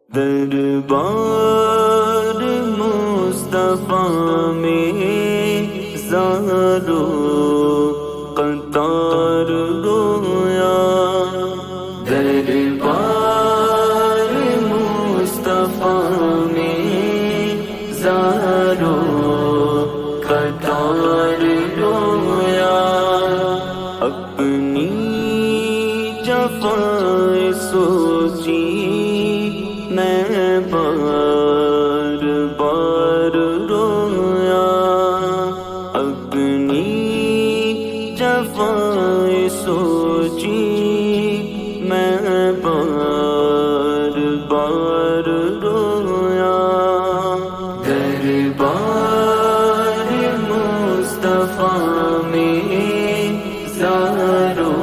دربار مصطفیٰ میں زارو قطار رویا، دربار مصطفیٰ میں زارو قطار رویا، اپنی جفائیں سوچی میں بار بار رویا، اپنی جفائیں سوچی میں بار بار رویا، دربار مصطفیٰ میں زارو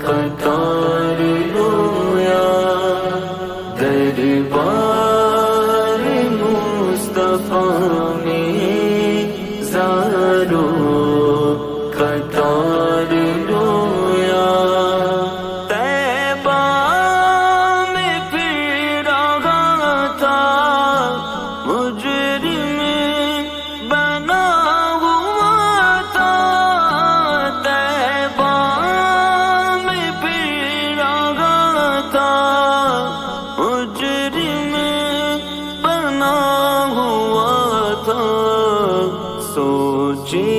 قطار رویا، دربار مصطفیٰ میں زارو قطار رویا، طیبہ میں پھر رہا تھا مجرم بنا ہوا تھا، طیبہ میں پھر رہا تھا مجرم بنا ہوا تھا، سوچے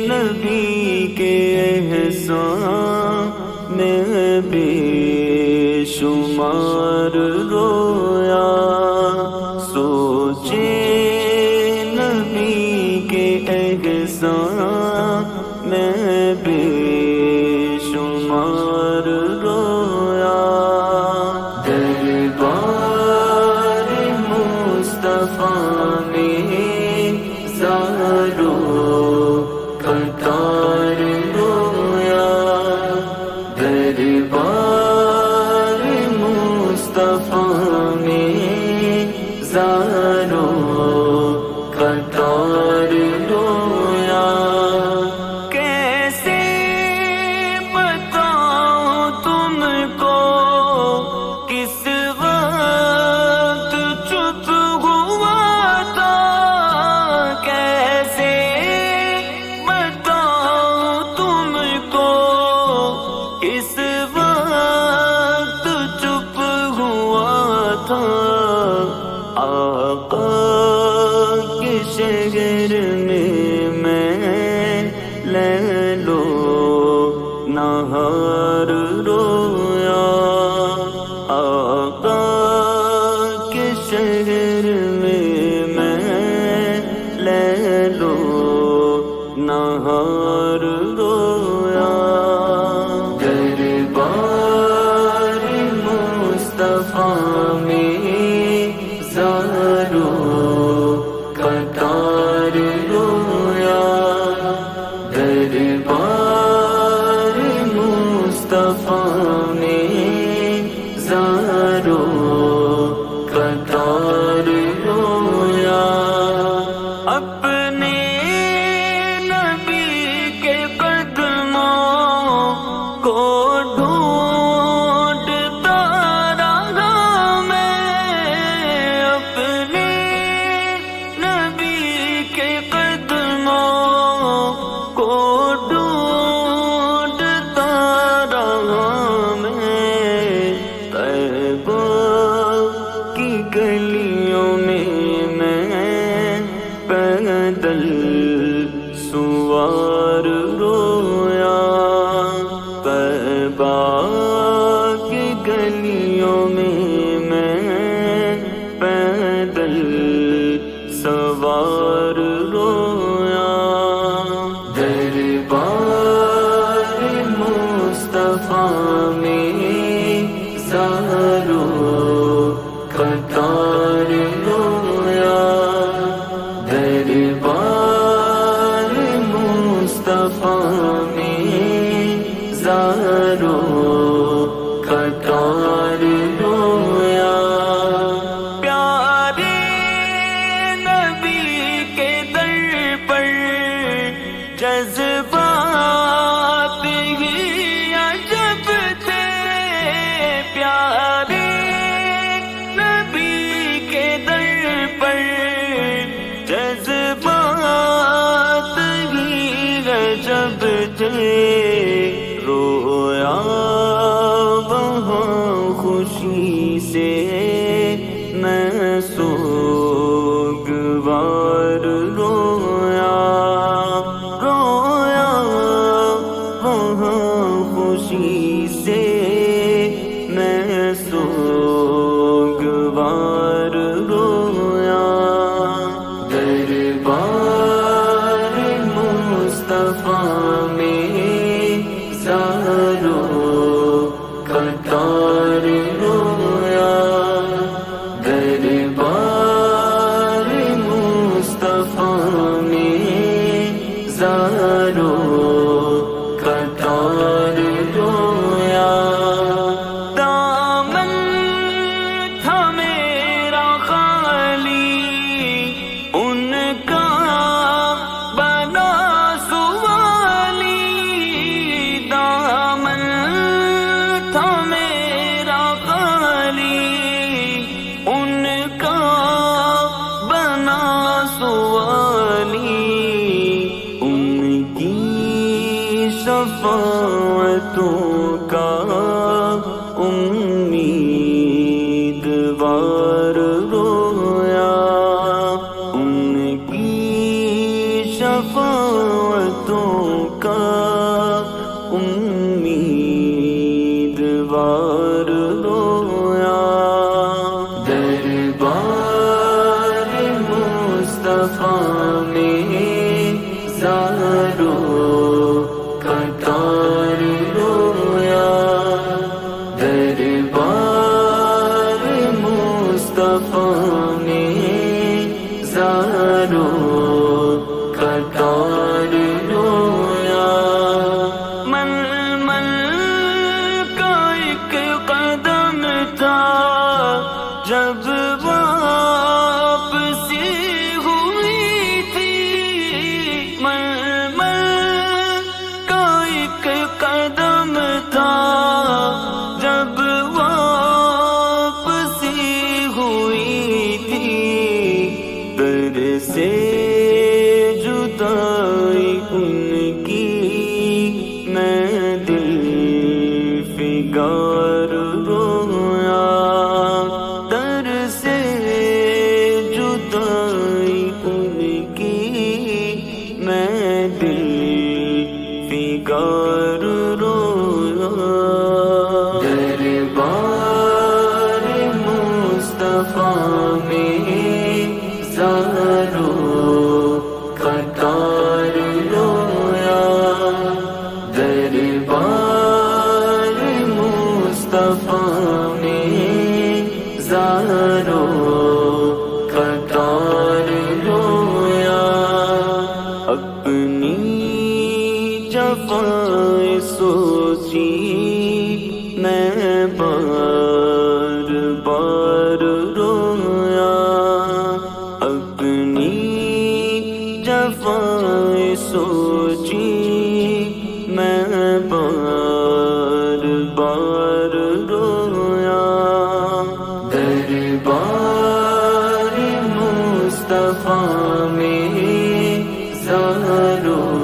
نبی کے احسان میں بے شمار رویا، سوچے نبی کے احسان میں بے شمار رویا، دربار مصطفیٰ میں زارو قطار رویا، دربار مصطفیٰ میں زارو قطار رویا، کیسے بتاؤں تم کو کس وقت چپ ہوا تھا، کیسے بتاؤں تم کو کس وقت چپ ہوا تھا، آقا کے شہر میں لیلو نہار رویا، آقا کے شہر میں لیلو نہار رویا، دربار مصطفیٰ میں زارو قطار رویا، دربار مصطفیٰ میں زارو قطار رویا، اپنے نبی کے قدموں کو ڈھونڈتا رہا میں، اپنے نبی کے قدموں کو ڈھونڈتا رہا میں، طیبہ کی گلیوں میں پیدل سوار رویا، طیبہ کی گلیوں میں پیدل سوار رویا، دربار مصطفیٰ میں زارو قطار رویا، دربار مصطفیٰ میں زارو قطار رویا، پیارے نبی کے در پر جذبات ہی عجب تھے، پیارے خوشی سے میں سوگوار رویا رویا، وہاں خوشی سے میں سوگوار رویا، دربار مصطفیٰ میں زاروں کا تار رویا، دربار مصطفیٰ میں زاروں کا تار رویا، دامن تھا میرا خالی ان کا بنا سوالی، دامن تھا میرا خالی ان کا بنا سوالی، ان کی شفاعتوں کا امیدوار رویا، ان کی شفاعتوں کا امیدوار رویا، دربار مصطفیٰ میں زاروں کا تار رویا، دربار مصطفیٰ میں زاروں کا تار رویا، ململ کا ایک قدم تھا جب واپسی ہوئی تھی، ململ کا ایک قدم تھا جب واپسی ہوئی تھی، در سے جدائی ان کی میں دل فگار رویا، در سے جدائی ان کی میں دل فگار رویا، دربار مصطفیٰ میں زاروں کا تار رویا، دربار مصطفیٰ میں زاروں کا تار رویا، اپنی جفائیں سوچی میں بار بار رویا، اپنی جفائیں سوچی میں بار بار رویا، دربار مصطفیٰ میں زاروں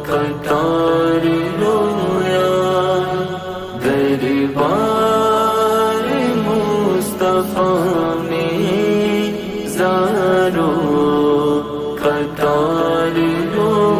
کا تار رویا، دربار مصطفیٰ میں زاروں کا تار رویا۔